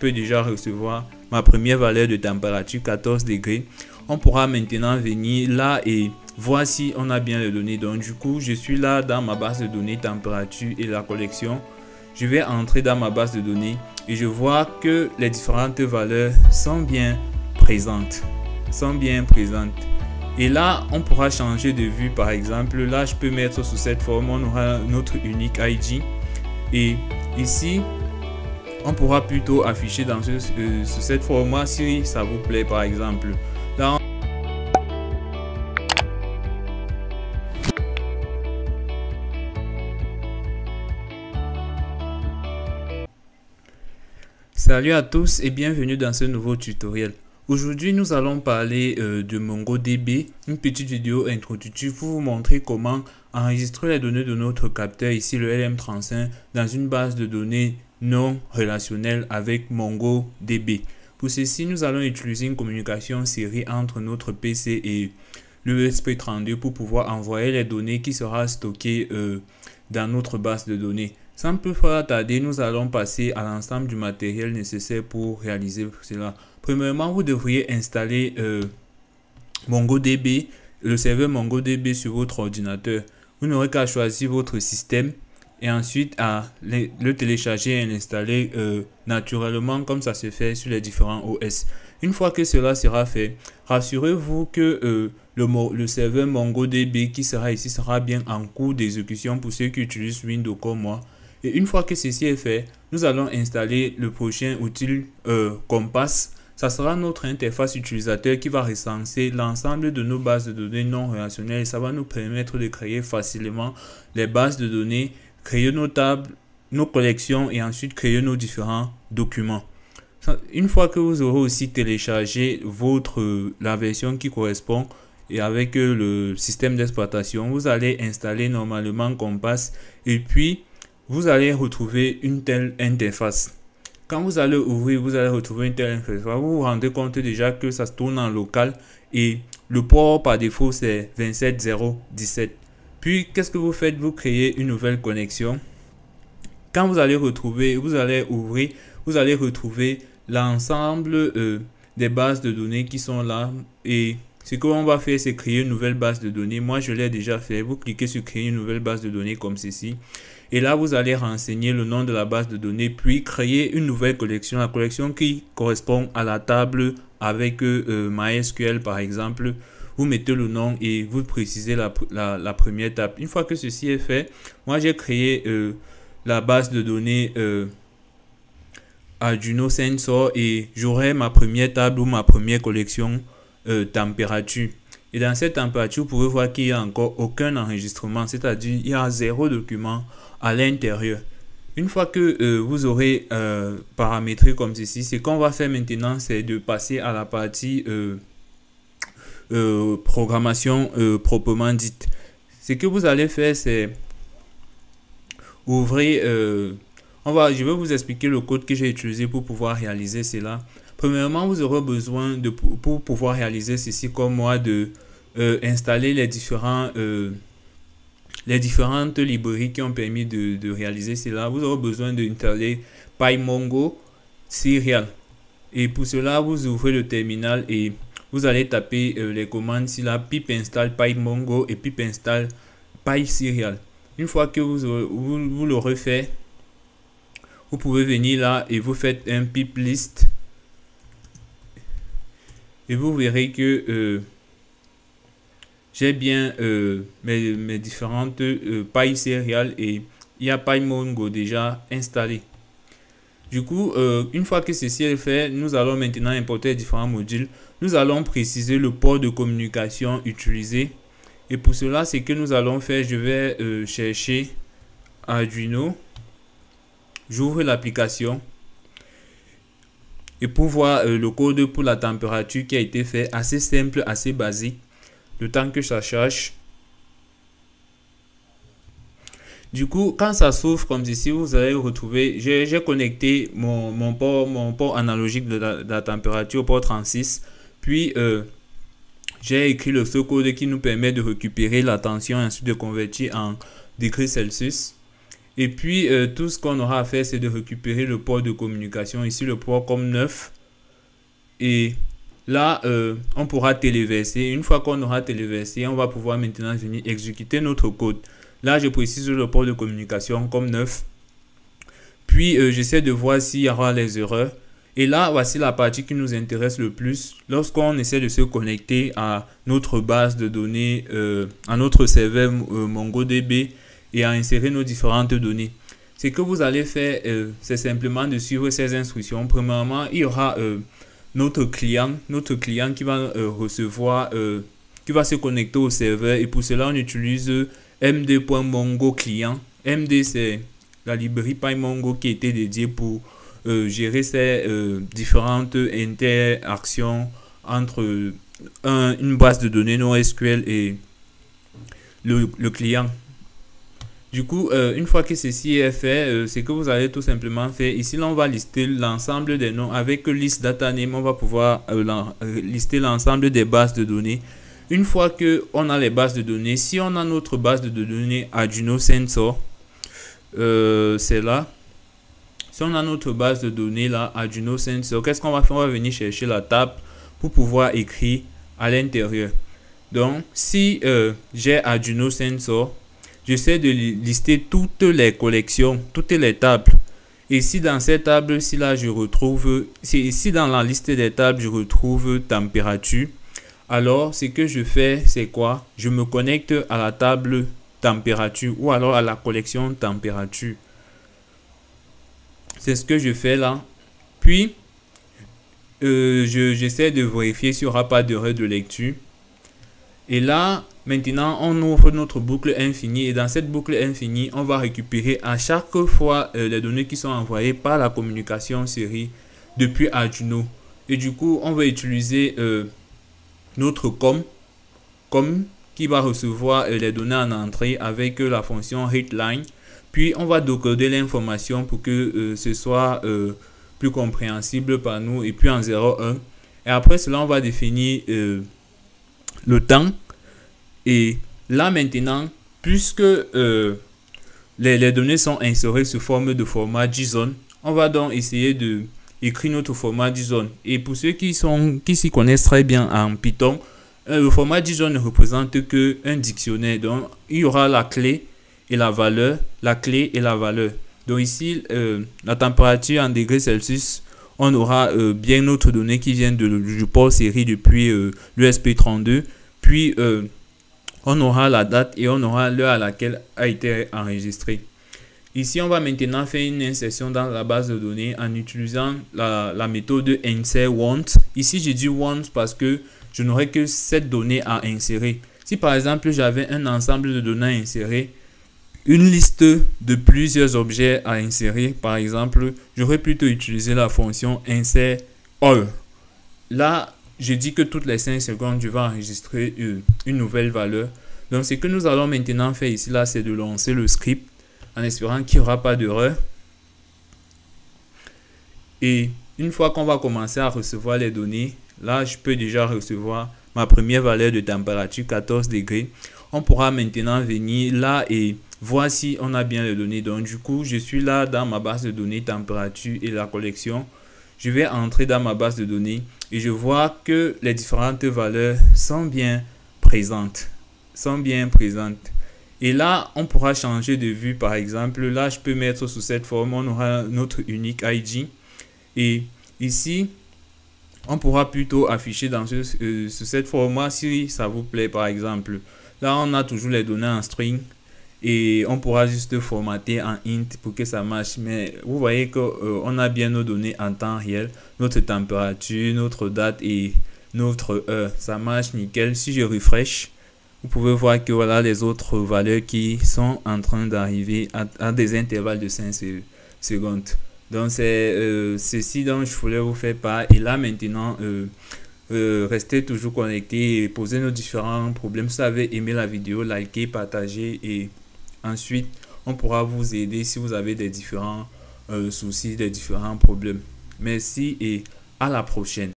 peux déjà recevoir ma première valeur de température, 14 degrés. On pourra maintenant venir là et voir si on a bien les données. Donc du coup, je suis là dans ma base de données température et la collection. Je vais entrer dans ma base de données et je vois que les différentes valeurs sont bien présentes. Et là, on pourra changer de vue. Par exemple, là, je peux mettre sous cette forme, on aura notre unique ID. Et ici, on pourra plutôt afficher dans sous cette format si ça vous plaît, par exemple. Là, salut à tous et bienvenue dans ce nouveau tutoriel. Aujourd'hui, nous allons parler de MongoDB, une petite vidéo introductive pour vous montrer comment enregistrer les données de notre capteur, ici le LM35, dans une base de données non relationnelle avec MongoDB. Pour ceci, nous allons utiliser une communication série entre notre PC et le ESP32 pour pouvoir envoyer les données qui sera stockées dans notre base de données. Sans plus tarder, nous allons passer à l'ensemble du matériel nécessaire pour réaliser cela. Premièrement, vous devriez installer MongoDB, le serveur MongoDB sur votre ordinateur. Vous n'aurez qu'à choisir votre système et ensuite à le télécharger et l'installer naturellement comme ça se fait sur les différents OS. Une fois que cela sera fait, rassurez-vous que le serveur MongoDB qui sera ici sera bien en cours d'exécution pour ceux qui utilisent Windows comme moi. Et une fois que ceci est fait, nous allons installer le prochain outil Compass. Ça sera notre interface utilisateur qui va recenser l'ensemble de nos bases de données non relationnelles. Ça va nous permettre de créer facilement les bases de données, créer nos tables, nos collections et ensuite créer nos différents documents. Une fois que vous aurez aussi téléchargé la version qui correspond et avec le système d'exploitation, vous allez installer normalement Compass et puis vous allez retrouver une telle interface. Quand vous allez ouvrir, vous allez retrouver une telle interface. Vous vous rendez compte déjà que ça se tourne en local et le port par défaut c'est 27017. Puis qu'est-ce que vous faites? Vous créez une nouvelle connexion. Quand vous allez ouvrir, vous allez retrouver l'ensemble des bases de données qui sont là. Et ce qu'on va faire, c'est créer une nouvelle base de données. Moi, je l'ai déjà fait. Vous cliquez sur créer une nouvelle base de données comme ceci. Et là, vous allez renseigner le nom de la base de données, puis créer une nouvelle collection. La collection qui correspond à la table avec MySQL, par exemple. Vous mettez le nom et vous précisez la première table. Une fois que ceci est fait, moi, j'ai créé la base de données Arduino Sensor et j'aurai ma première table ou ma première collection température. Et dans cette température, vous pouvez voir qu'il n'y a encore aucun enregistrement, c'est-à-dire il y a 0 document à l'intérieur. Une fois que vous aurez paramétré comme ceci, ce qu'on va faire maintenant, c'est de passer à la partie programmation proprement dite. Ce que vous allez faire, c'est ouvrir... je vais vous expliquer le code que j'ai utilisé pour pouvoir réaliser cela. Premièrement, vous aurez besoin pour pouvoir réaliser ceci comme moi de installer les différentes librairies qui ont permis de réaliser cela. Vous aurez besoin d'installer PyMongo Serial. Et pour cela, vous ouvrez le terminal et vous allez taper les commandes ici là, pip install PyMongo et pip install PySerial. Une fois que vous l'aurez fait, vous pouvez venir là et vous faites un pip list. Et vous verrez que j'ai bien mes différentes PySerial et il y a PyMongo déjà installé. Du coup, une fois que ceci est fait, nous allons maintenant importer différents modules. Nous allons préciser le port de communication utilisé. Et pour cela, ce que nous allons faire, je vais chercher Arduino. J'ouvre l'application. Et pour voir le code pour la température qui a été fait, assez simple, assez basique. Le temps que ça charge. Du coup, quand ça s'ouvre comme ceci, vous allez retrouver, j'ai connecté mon port analogique de la température au port 36. Puis, j'ai écrit ce code qui nous permet de récupérer la tension et ensuite de convertir en degrés Celsius. Et puis, tout ce qu'on aura à faire, c'est de récupérer le port de communication. Ici, le port comme 9. Et là, on pourra téléverser. Une fois qu'on aura téléversé, on va pouvoir maintenant venir exécuter notre code. Là, je précise le port de communication comme 9. Puis, j'essaie de voir s'il y aura les erreurs. Et là, voici la partie qui nous intéresse le plus. Lorsqu'on essaie de se connecter à notre base de données, à notre serveur MongoDB et à insérer nos différentes données. Ce que vous allez faire, c'est simplement de suivre ces instructions. Premièrement, il y aura notre client qui va recevoir, qui va se connecter au serveur. Et pour cela, on utilise md.mongo client. MD, c'est la librairie PyMongo qui était dédiée pour gérer ces différentes interactions entre une base de données NoSQL et le client. Du coup, une fois que ceci est fait, c'est que vous allez tout simplement faire. Ici, là, on va lister l'ensemble des noms. Avec list data name, on va pouvoir lister l'ensemble des bases de données. Une fois qu'on a les bases de données, si on a notre base de données Arduino Sensor, c'est là. Si on a notre base de données là, Arduino Sensor, qu'est-ce qu'on va faire? On va venir chercher la table pour pouvoir écrire à l'intérieur. Donc, si j'ai Arduino Sensor, j'essaie de lister toutes les collections, toutes les tables. Et si dans cette table, si là je retrouve, si dans la liste des tables, je retrouve température, alors ce que je fais, c'est quoi? Je me connecte à la table température ou alors à la collection température. C'est ce que je fais là. Puis, j'essaie de vérifier s'il n'y aura pas d'erreur de lecture. Et là, maintenant, on ouvre notre boucle infinie. Et dans cette boucle infinie, on va récupérer à chaque fois les données qui sont envoyées par la communication série depuis Arduino. Et du coup, on va utiliser notre com qui va recevoir les données en entrée avec la fonction readLine. Puis, on va décoder l'information pour que ce soit plus compréhensible par nous. Et puis, en 0,1. Et après cela, on va définir le temps. Et là, maintenant, puisque les données sont insérées sous forme de format JSON, on va donc essayer de écrire notre format JSON. Et pour ceux qui s'y connaissent très bien en Python, le format JSON ne représente qu'un dictionnaire. Donc, il y aura la clé et la valeur, la clé et la valeur. Donc ici, la température en degrés Celsius, on aura bien notre donnée qui vient du port série depuis l'ESP32. Puis, on aura la date et on aura l'heure à laquelle a été enregistré. Ici, on va maintenant faire une insertion dans la base de données en utilisant la méthode insert_want. Ici, j'ai dit want parce que je n'aurai que cette donnée à insérer. Si par exemple, j'avais un ensemble de données à insérer, une liste de plusieurs objets à insérer, par exemple, j'aurais plutôt utilisé la fonction insert_all. Là, je dis que toutes les 5 secondes, je vais enregistrer une nouvelle valeur. Donc, ce que nous allons maintenant faire ici, là, c'est de lancer le script en espérant qu'il n'y aura pas d'erreur. Et une fois qu'on va commencer à recevoir les données, là, je peux déjà recevoir ma première valeur de température, 14 degrés. On pourra maintenant venir là et voir si on a bien les données. Donc, du coup, je suis là dans ma base de données température et la collection. Je vais entrer dans ma base de données et je vois que les différentes valeurs sont bien présentes. Et là, on pourra changer de vue. Par exemple, là, je peux mettre sous cette forme. On aura notre unique ID. Et ici, on pourra plutôt afficher dans sous cette format si ça vous plaît. Par exemple, là, on a toujours les données en string. Et on pourra juste formater en int pour que ça marche. Mais vous voyez qu'on a bien nos données en temps réel. Notre température, notre date et notre heure. Ça marche nickel. Si je refresh, vous pouvez voir que voilà les autres valeurs qui sont en train d'arriver à des intervalles de 5 secondes. Donc c'est ceci dont je voulais vous faire part. Et là maintenant, restez toujours connectés et posez nos différents problèmes. Si vous avez aimé la vidéo, likez, partagez et ensuite on pourra vous aider si vous avez des différents soucis, des différents problèmes. Merci et à la prochaine.